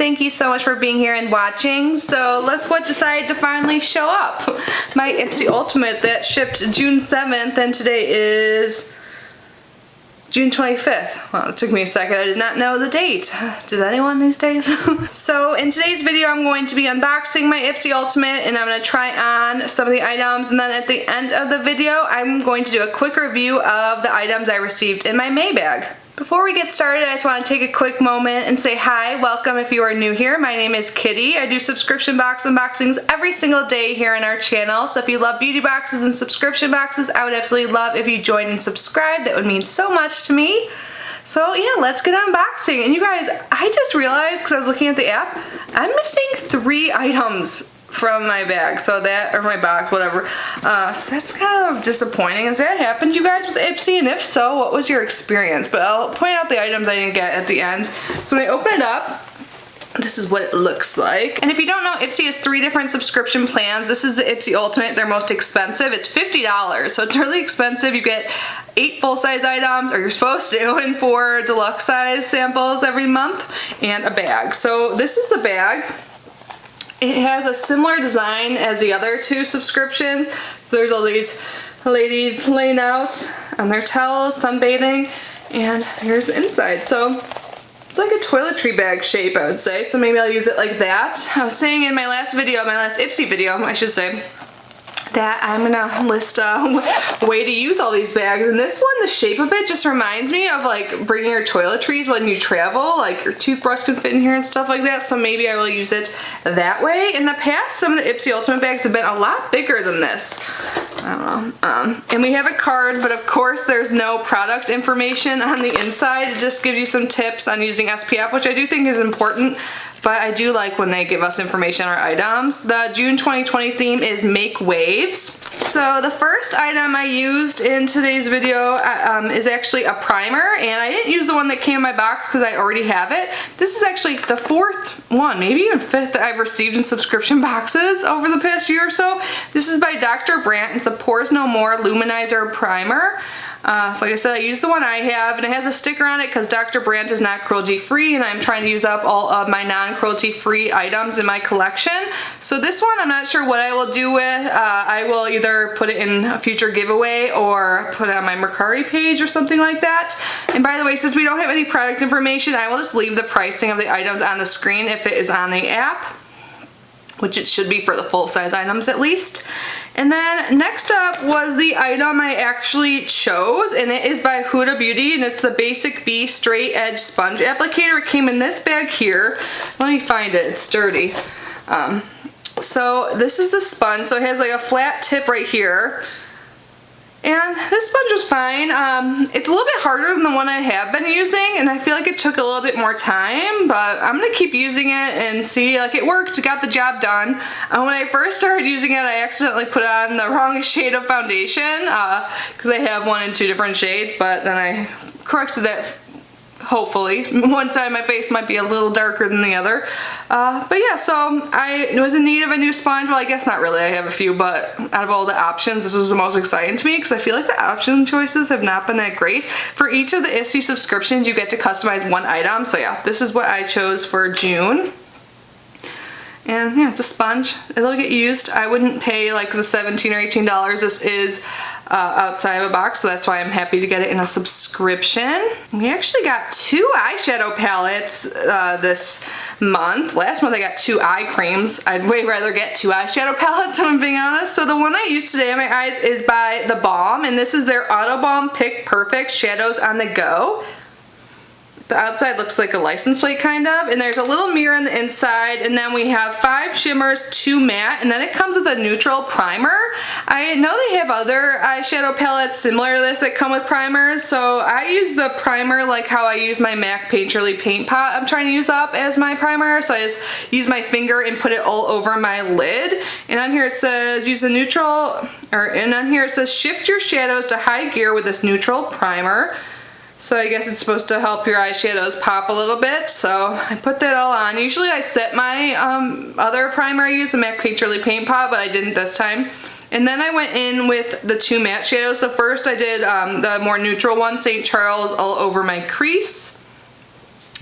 thank you so much for being here and watching. So look what decided to finally show up. My Ipsy Ultimate that shipped June 7th and today is June 25th. Well, it took me a second. I did not know the date. Does anyone these days? So in today's video, I'm going to be unboxing my Ipsy Ultimate and I'm going to try on some of the items, and then at the end of the video, I'm going to do a quick review of the items I received in my May bag. Before we get started, I just want to take a quick moment and say hi, welcome if you are new here. My name is Kitty. I do subscription box unboxings every single day here on our channel. So if you love beauty boxes and subscription boxes, I would absolutely love if you join and subscribe. That would mean so much to me. So yeah, let's get unboxing. And you guys, I just realized, because I was looking at the app, I'm missing 3 items from my bag, so that, or my box, whatever. So that's kind of disappointing. Has that happened to you guys with Ipsy? And if so, what was your experience? But I'll point out the items I didn't get at the end. So when I open it up, this is what it looks like. And if you don't know, Ipsy has 3 different subscription plans. This is the Ipsy Ultimate, their most expensive. It's $50, so it's really expensive. You get 8 full-size items, or you're supposed to, and 4 deluxe size samples every month, and a bag. So this is the bag. It has a similar design as the other 2 subscriptions. So there's all these ladies laying out on their towels, sunbathing, and here's the inside. So it's like a toiletry bag shape, I would say, so maybe I'll use it like that. I was saying in my last video, my last Ipsy video, I should say, that I'm gonna list a way to use all these bags. And this one, the shape of it just reminds me of like bringing your toiletries when you travel, like your toothbrush can fit in here and stuff like that, so maybe I will use it that way. In the past, some of the Ipsy Ultimate bags have been a lot bigger than this. I don't know. And we have a card, but of course there's no product information on the inside. It just gives you some tips on using SPF, which I do think is important. But I do like when they give us information on our items. The June 2020 theme is Make Waves. So the first item I used in today's video is actually a primer, and I didn't use the one that came in my box because I already have it. This is actually the 4th one, maybe even 5th that I've received in subscription boxes over the past year or so. This is by Dr. Brandt. It's a Pores No More Luminizer Primer. So like I said, I use the one I have, and it has a sticker on it because Dr. Brandt is not cruelty-free, and I'm trying to use up all of my non-cruelty-free items in my collection. So this one, I'm not sure what I will do with. I will either put it in a future giveaway or put it on my Mercari page or something like that. And by the way, since we don't have any product information, I will just leave the pricing of the items on the screen if it is on the app, which it should be for the full-size items at least. And then next up was the item I actually chose, and it is by Huda Beauty, and it's the Basic Bee Straight Edge Sponge Applicator. It came in this bag here. Let me find it, it's sturdy. So this is a sponge, so it has like a flat tip right here. And this sponge was fine. It's a little bit harder than the one I have been using, and I feel like it took a little bit more time, but I'm gonna keep using it and see. Like, it worked, it got the job done. When I first started using it, I accidentally put on the wrong shade of foundation because I have one in 2 different shades, but then I corrected that. Hopefully. One side of my face might be a little darker than the other. But yeah, so I was in need of a new sponge. Well, I guess not really. I have a few, but out of all the options, this was the most exciting to me because I feel like the option choices have not been that great. For each of the Ipsy subscriptions, you get to customize 1 item. So yeah, this is what I chose for June. And yeah, it's a sponge. It'll get used. I wouldn't pay like the $17 or $18 this is outside of a box, so that's why I'm happy to get it in a subscription. We actually got 2 eyeshadow palettes this month. Last month I got 2 eye creams. I'd way rather get 2 eyeshadow palettes if I'm being honest. So the one I used today on my eyes is by The Balm, and this is their Auto Balm Pick Perfect Shadows on the Go. The outside looks like a license plate kind of, and there's a little mirror on the inside, and then we have 5 shimmers, 2 matte, and then it comes with a neutral primer. I know they have other eyeshadow palettes similar to this that come with primers, so I use the primer like how I use my MAC Painterly paint pot I'm trying to use up as my primer. So I just use my finger and put it all over my lid, and on here it says use the neutral, and on here it says shift your shadows to high gear with this neutral primer. So I guess it's supposed to help your eyeshadows pop a little bit, so I put that all on. Usually I set my other primer I use, the MAC Painterly Paint Pot, but I didn't this time. And then I went in with the 2 matte shadows. So first I did the more neutral one, St. Charles, all over my crease.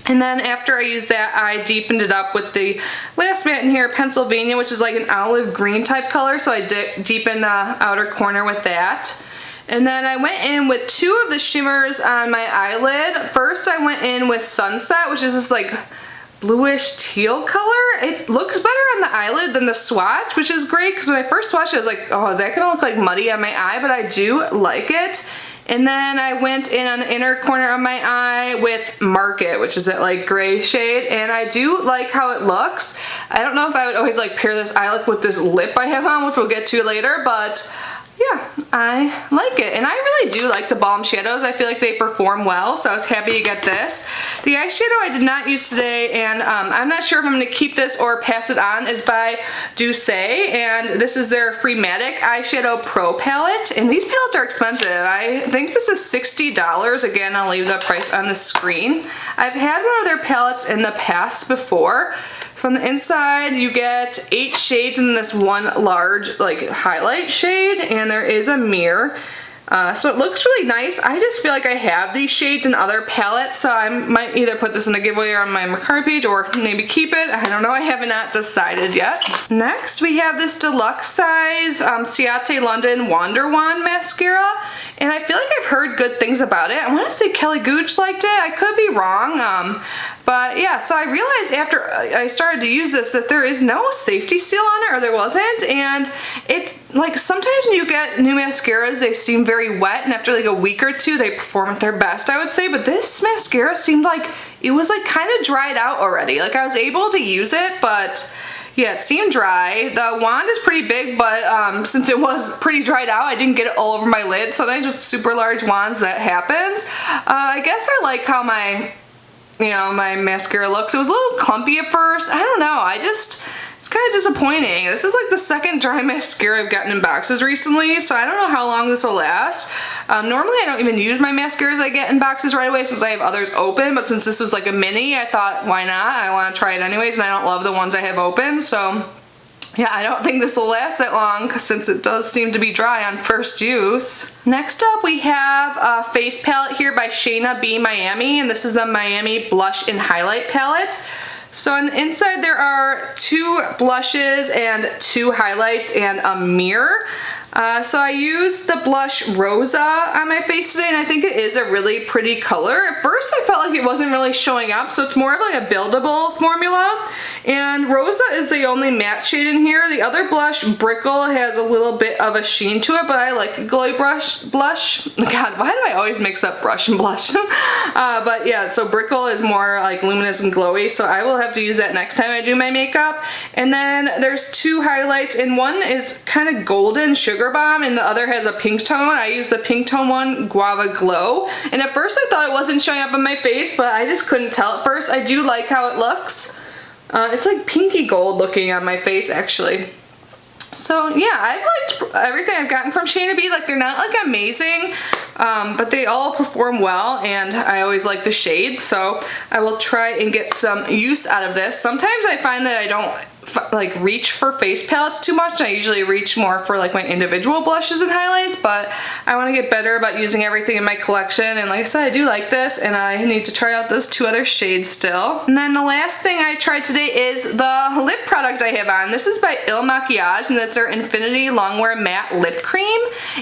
And then after I used that, I deepened it up with the last matte in here, Pennsylvania, which is like an olive green type color. So I deepened the outer corner with that. And then I went in with 2 of the shimmers on my eyelid. First I went in with Sunset, which is this like bluish teal color. It looks better on the eyelid than the swatch, which is great because when I first swatched it, I was like, oh, is that gonna look like muddy on my eye? But I do like it. And then I went in on the inner corner of my eye with Market, which is that like gray shade, and I do like how it looks. I don't know if I would always like pair this eye look with this lip I have on, which we'll get to later, but yeah, I like it. And I really do like the balm shadows. I feel like they perform well, so I was happy to get this. The eyeshadow I did not use today, and I'm not sure if I'm going to keep this or pass it on, is by Douce, and this is their Freematic Eyeshadow Pro Palette, and these palettes are expensive. I think this is $60. Again, I'll leave the price on the screen. I've had one of their palettes in the past before. So on the inside you get 8 shades in this one large like highlight shade, and there is a mirror. So it looks really nice. I just feel like I have these shades in other palettes, so I might either put this in a giveaway on my Mercari page or maybe keep it. I don't know, I have not decided yet. Next we have this deluxe size Ciate London Wander Wand mascara, and I feel like I've heard good things about it. I want to say Kelly Gooch liked it. I could be wrong. But yeah, so I realized after I started to use this that there is no safety seal on it, or there wasn't, and it's like sometimes when you get new mascaras, they seem very wet, and after like a week or 2, they perform at their best, I would say, but this mascara seemed like it was like kind of dried out already. Like I was able to use it, but yeah, it seemed dry. The wand is pretty big, but since it was pretty dried out, I didn't get it all over my lid. Sometimes with super large wands that happens. I guess I like how my mascara looks. It was a little clumpy at first. I don't know. It's kind of disappointing. This is like the second dry mascara I've gotten in boxes recently, so I don't know how long this will last. Normally I don't even use my mascaras I get in boxes right away since I have others open, but since this was like a mini, I thought, why not? I want to try it anyways, and I don't love the ones I have open, so yeah, I don't think this will last that long since it does seem to be dry on first use. Next up we have a face palette here by Shayna B Miami, and this is a Miami Blush and Highlight palette. So on the inside there are 2 blushes and 2 highlights and a mirror. So I used the blush Rosa on my face today, and I think it is a really pretty color. At first I felt like it wasn't really showing up, so it's more of like a buildable formula. And Rosa is the only matte shade in here. The other blush, Brickle, has a little bit of a sheen to it, but I like a glowy blush. God, why do I always mix up brush and blush? But yeah, so Brickle is more like luminous and glowy, so I will have to use that next time I do my makeup. And then there's 2 highlights, and one is kind of golden sugar bomb, and the other has a pink tone. I used the pink tone one, Guava Glow, and at first I thought it wasn't showing up on my face, but I just couldn't tell at first. I do like how it looks. It's like pinky gold looking on my face actually. So yeah, I've liked everything I've gotten from Shayna B. Like they're not like amazing, but they all perform well, and I always like the shades, so I will try and get some use out of this. Sometimes I find that I don't like reach for face palettes too much. I usually reach more for like my individual blushes and highlights, but I want to get better about using everything in my collection, and like I said, I do like this, and I need to try out those 2 other shades still. And then the last thing I tried today is the lip product I have on. This is by Il Makiage, and that's their Infinity Longwear Matte Lip Cream,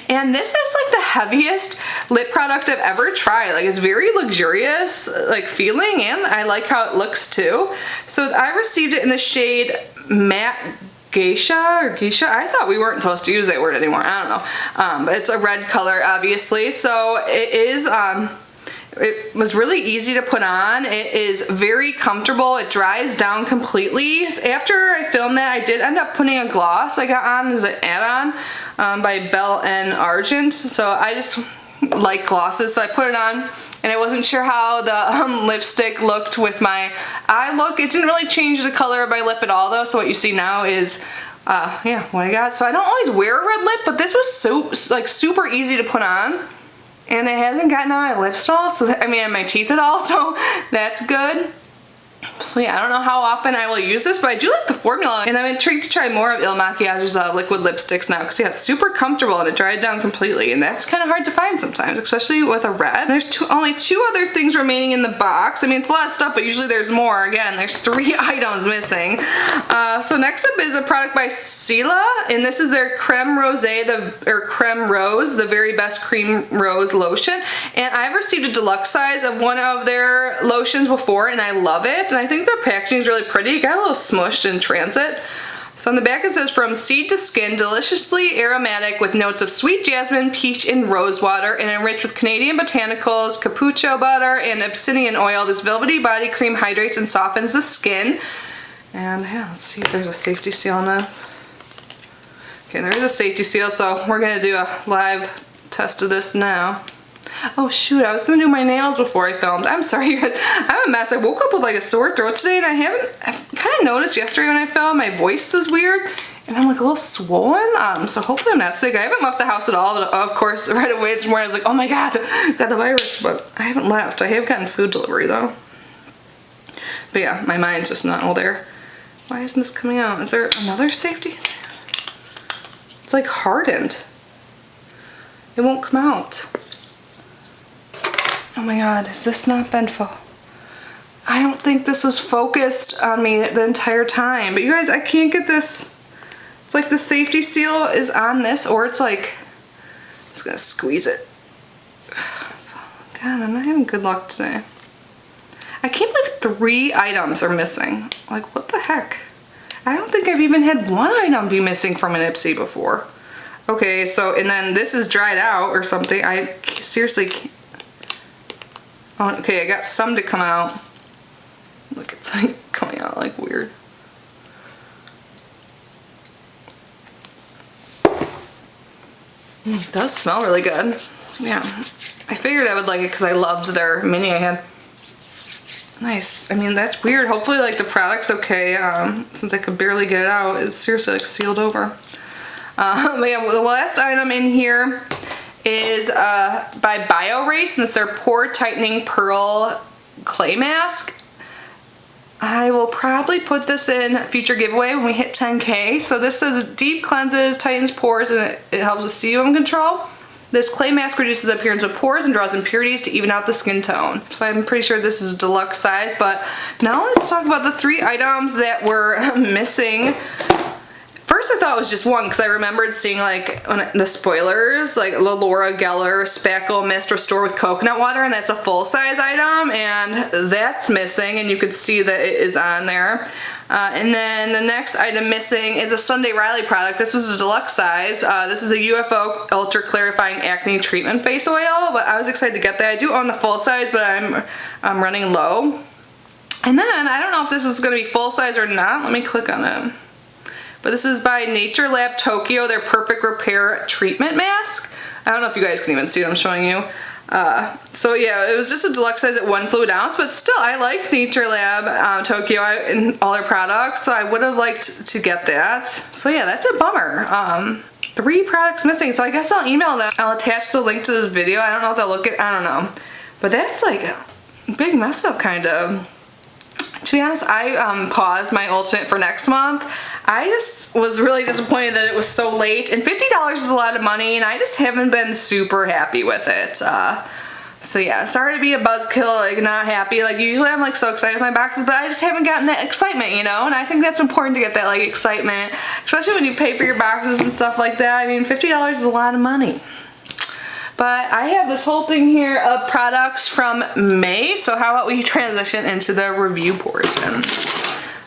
and this is like the heaviest lip product I've ever tried. Like it's very luxurious like feeling, and I like how it looks too. So I received it in the shade Matte Geisha or Geisha. I thought we weren't supposed to use that word anymore. I don't know. But it's a red color obviously, so it is it was really easy to put on. It is very comfortable. It dries down completely. After I filmed that, I did end up putting a gloss I got on as an add-on by Belle and Argent, so I just like glosses, so I put it on. And I wasn't sure how the lipstick looked with my eye look. It didn't really change the color of my lip at all though, so what you see now is, yeah, what I got. So I don't always wear a red lip, but this was so, like, super easy to put on. And it hasn't gotten on my lips at all, so I mean on my teeth at all, so that's good. So yeah, I don't know how often I will use this, but I do like the formula, and I'm intrigued to try more of Il Makiage's liquid lipsticks now, because yeah, it's super comfortable and it dried down completely, and that's kind of hard to find sometimes, especially with a red. There's only 2 other things remaining in the box. I mean, it's a lot of stuff, but usually there's more. Again, there's 3 items missing. So next up is a product by Stila, and this is their Creme Rosé, Creme Rose, the very best cream rose lotion. And I've received a deluxe size of one of their lotions before, and I love it. And I think the packaging is really pretty. It got a little smushed in transit. So on the back it says, from seed to skin, deliciously aromatic with notes of sweet jasmine, peach, and rose water, and enriched with Canadian botanicals, capucho butter, and obsidian oil. This velvety body cream hydrates and softens the skin. And yeah, let's see if there's a safety seal on this. Okay, there is a safety seal, so we're gonna do a live test of this now. Oh shoot, I was gonna do my nails before I filmed. I'm sorry, I'm a mess. I woke up with like a sore throat today, and I've kind of noticed yesterday when I filmed, my voice is weird, and I'm like a little swollen. So hopefully I'm not sick. I haven't left the house at all, but of course right away this morning I was like, oh my god, got the virus, but I haven't left. I have gotten food delivery though. But yeah, my mind's just not all there. Why isn't this coming out? Is there another safety? It's like hardened. It won't come out. Oh my god, is this not Benfo? I don't think this was focused on me the entire time. But you guys, I can't get this. It's like the safety seal is on this, or it's like, I'm just gonna squeeze it. God, I'm not having good luck today. I can't believe 3 items are missing. Like, what the heck? I don't think I've even had 1 item be missing from an Ipsy before. Okay, so, and then this is dried out or something. I seriously can't. Oh, okay, I got some to come out. Look, it's like coming out like weird. It does smell really good. Yeah, I figured I would like it because I loved their mini I had. Nice. I mean, that's weird. Hopefully, like, the product's okay, since I could barely get it out. It's seriously, like, sealed over. But yeah, the last item in here is by BioRace, and it's their Pore Tightening Pearl Clay Mask. I will probably put this in a future giveaway when we hit 10K. So this says it deep cleanses, tightens pores, and it helps with sebum control. This clay mask reduces the appearance of pores and draws impurities to even out the skin tone. So I'm pretty sure this is a deluxe size, but now let's talk about the 3 items that were missing. First I thought it was just 1 because I remembered seeing like the spoilers, like La Laura Geller Spackle Mist Restore with Coconut Water, and that's a full size item, and that's missing, and you could see that it is on there. And then the next item missing is a Sunday Riley product. This was a deluxe size. This is a UFO Ultra Clarifying Acne Treatment Face Oil, but I was excited to get that. I do own the full size, but I'm running low. And then I don't know if this was going to be full size or not. Let me click on it. But this is by Nature Lab Tokyo, their Perfect Repair Treatment Mask. I don't know if you guys can even see what I'm showing you. So yeah, it was just a deluxe size at 1 fluid ounce, but still, I like Nature Lab Tokyo and all their products, so I would have liked to get that. So yeah, that's a bummer. 3 products missing, so I guess I'll email them. I'll attach the link to this video. I don't know if they'll look at, I don't know. But that's like a big mess up, kind of. To be honest, I paused my ultimate for next month. I just was really disappointed that it was so late, and $50 is a lot of money, and I just haven't been super happy with it. So yeah, sorry to be a buzzkill, like not happy. Like usually I'm like so excited with my boxes, but I just haven't gotten that excitement, you know? And I think that's important to get that like excitement, especially when you pay for your boxes and stuff like that. I mean, $50 is a lot of money. But I have this whole thing here of products from May, so how about we transition into the review portion.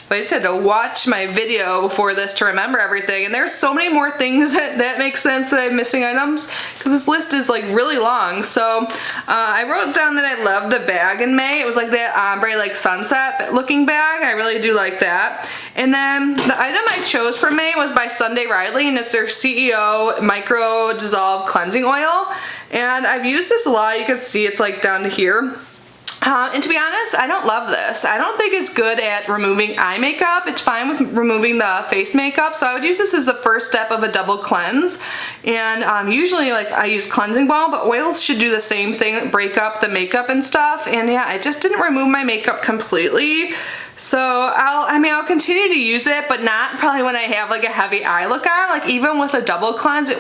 But I just had to watch my video before this to remember everything, and there's so many more things that make sense that I'm missing items, because this list is like really long. So I wrote down that I loved the bag in May. It was like that ombre like sunset looking bag. I really do like that. And then the item I chose for May was by Sunday Riley, and it's their CEO Micro Dissolve Cleansing Oil. And I've used this a lot. You can see it's like down to here. And to be honest, I don't love this. I don't think it's good at removing eye makeup. It's fine with removing the face makeup, so I would use this as the first step of a double cleanse. And usually like I use cleansing balm, but oils should do the same thing, break up the makeup and stuff. And yeah, I just didn't remove my makeup completely. So I'll continue to use it, but not probably when I have like a heavy eye look on. Like even with a double cleanse,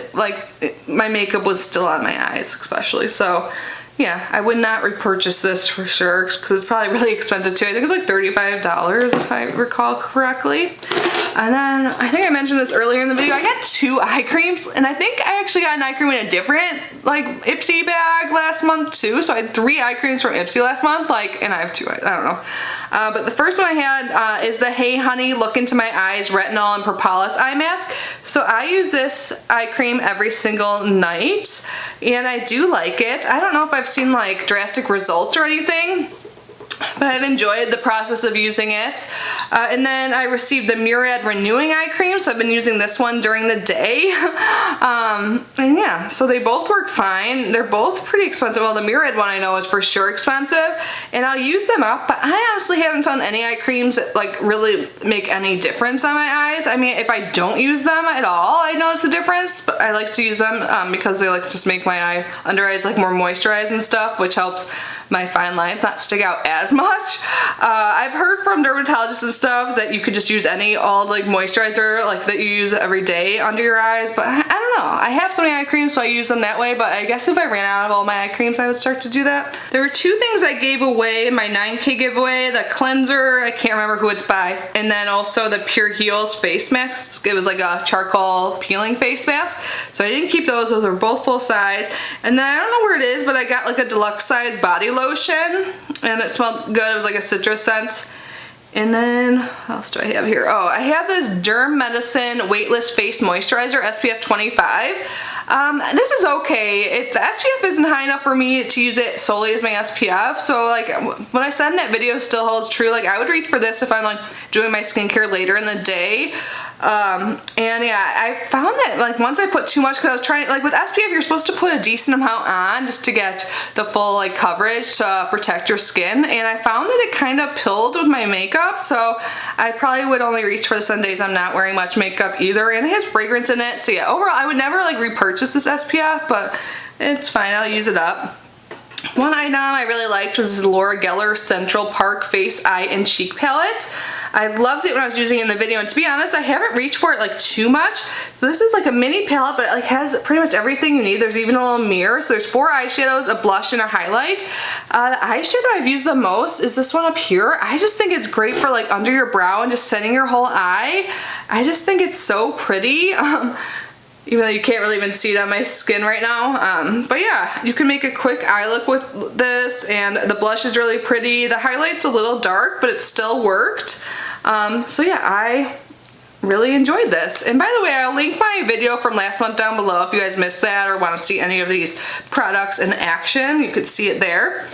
my makeup was still on my eyes especially. So yeah, I would not repurchase this for sure because it's probably really expensive too. I think it's like $35 if I recall correctly. And then I think I mentioned this earlier in the video. I got 2 eye creams, and I think I actually got an eye cream in a different like Ipsy bag last month too. So I had 3 eye creams from Ipsy last month, and I have 2. I don't know. But the first one I had is the Hey Honey Look Into My Eyes Retinol and Propolis Eye Mask. So I use this eye cream every single night, and I do like it. I don't know if I've seen like drastic results or anything, but I've enjoyed the process of using it. And then I received the Murad Renewing Eye Cream, so I've been using this one during the day. And yeah, so they both work fine. They're both pretty expensive. Well, the Murad one I know is for sure expensive, and I'll use them up, but I honestly haven't found any eye creams that like really make any difference on my eyes. I mean, if I don't use them at all, I notice a difference, but I like to use them because they like just make my under eyes like more moisturized and stuff, which helps my fine lines not stick out as much. I've heard from dermatologists and stuff that you could just use any old like moisturizer like that you use every day under your eyes, but I don't know. I have so many eye creams, so I use them that way, but I guess if I ran out of all my eye creams, I would start to do that. There were 2 things I gave away in my 9K giveaway, the cleanser, I can't remember who it's by, and then also the Pure Heals face mask. It was like a charcoal peeling face mask, so I didn't keep those. Those are both full size. And then I don't know where it is, but I got like a deluxe size body lotion, and it smelled good. It was like a citrus scent. And then what else do I have here? Oh, I have this Derm Medicine Weightless Face Moisturizer SPF 25. This is okay. The SPF isn't high enough for me to use it solely as my SPF, so like what I said in that video still holds true. Like I would reach for this if I'm like doing my skincare later in the day. And yeah, I found that like once I put too much, because I was trying, like with SPF you're supposed to put a decent amount on just to get the full like coverage to protect your skin, and I found that it kind of pilled with my makeup, so I probably would only reach for this on days I'm not wearing much makeup either, and it has fragrance in it, so yeah, overall I would never like repurchase this SPF, but it's fine, I'll use it up. One item I really liked was this Laura Geller Central Park Face, Eye, and Cheek Palette. I loved it when I was using it in the video, and to be honest, I haven't reached for it like too much. So this is like a mini palette, but it like has pretty much everything you need. There's even a little mirror. So there's 4 eyeshadows, a blush, and a highlight. The eyeshadow I've used the most is this one up here. I just think it's great for like under your brow and just setting your whole eye. I just think it's so pretty. Even though you can't really even see it on my skin right now. But yeah, you can make a quick eye look with this, and the blush is really pretty. The highlight's a little dark, but it still worked. So yeah, I really enjoyed this. And by the way, I'll link my video from last month down below if you guys missed that or want to see any of these products in action. You could see it there.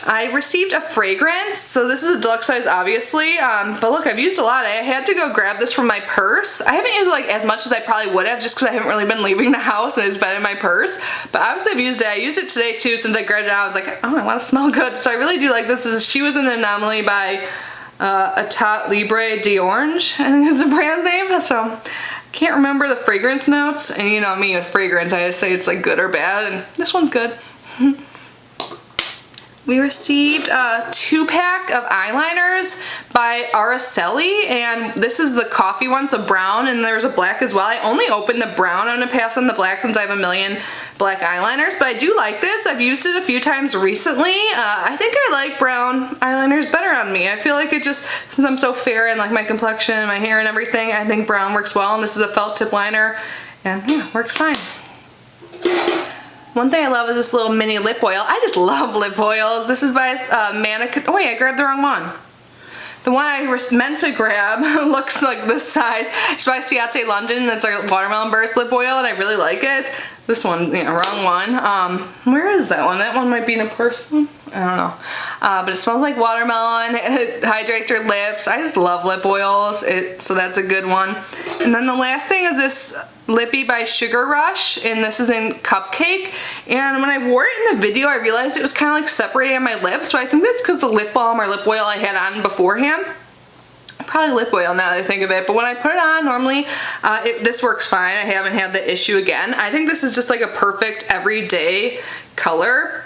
I received a fragrance, so this is a deluxe size obviously, but look, I've used a lot. I had to go grab this from my purse. I haven't used it like as much as I probably would have just because I haven't really been leaving the house and it's been in my purse, but obviously I've used it. I used it today too. Since I grabbed it out, I was like, oh, I want to smell good, so I really do like this. She Was an Anomaly by Etat Libre d'Orange, I think is the brand name, so I can't remember the fragrance notes, and you know me with fragrance, I say it's like good or bad, and this one's good. We received a 2-pack of eyeliners by Araceli, and this is the coffee one, so brown, and there's a black as well. I only opened the brown. I'm gonna pass on the black since I have a million black eyeliners, but I do like this. I've used it a few times recently. I think I like brown eyeliners better on me. I feel like it just, since I'm so fair and like my complexion and my hair and everything, I think brown works well, and this is a felt tip liner, and yeah, works fine. One thing I love is this little mini lip oil. I just love lip oils. This is by Mannequin. Oh wait, I grabbed the wrong one. The one I was meant to grab looks like this size. It's by Ciate London. It's like a watermelon burst lip oil, and I really like it. This one, yeah, wrong one. Where is that one? That one might be in a purse. I don't know. But it smells like watermelon. It hydrates your lips. I just love lip oils. So that's a good one. And then the last thing is this Lippy by Sugar Rush, and this is in Cupcake. And when I wore it in the video, I realized it was kind of like separating on my lips, but I think that's because the lip balm or lip oil I had on beforehand. Probably lip oil now that I think of it, but when I put it on, normally this works fine. I haven't had the issue again. I think this is just like a perfect everyday color.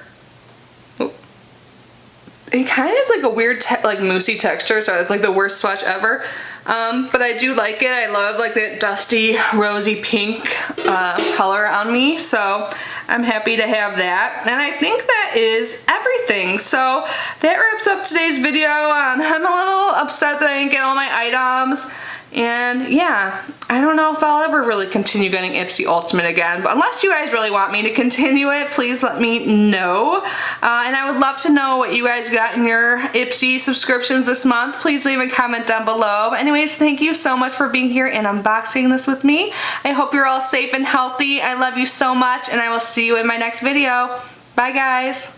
It kind of is like a weird like moussey texture, so it's like the worst swatch ever. But I do like it. I love like that dusty rosy pink color on me, so I'm happy to have that. And I think that is everything. So that wraps up today's video. I'm a little upset that I didn't get all my items. And yeah, I don't know if I'll ever really continue getting Ipsy Ultimate again, but unless you guys really want me to continue it, please let me know. And I would love to know what you guys got in your Ipsy subscriptions this month. Please leave a comment down below. But anyways, thank you so much for being here and unboxing this with me. I hope you're all safe and healthy. I love you so much, and I will see you in my next video. Bye guys.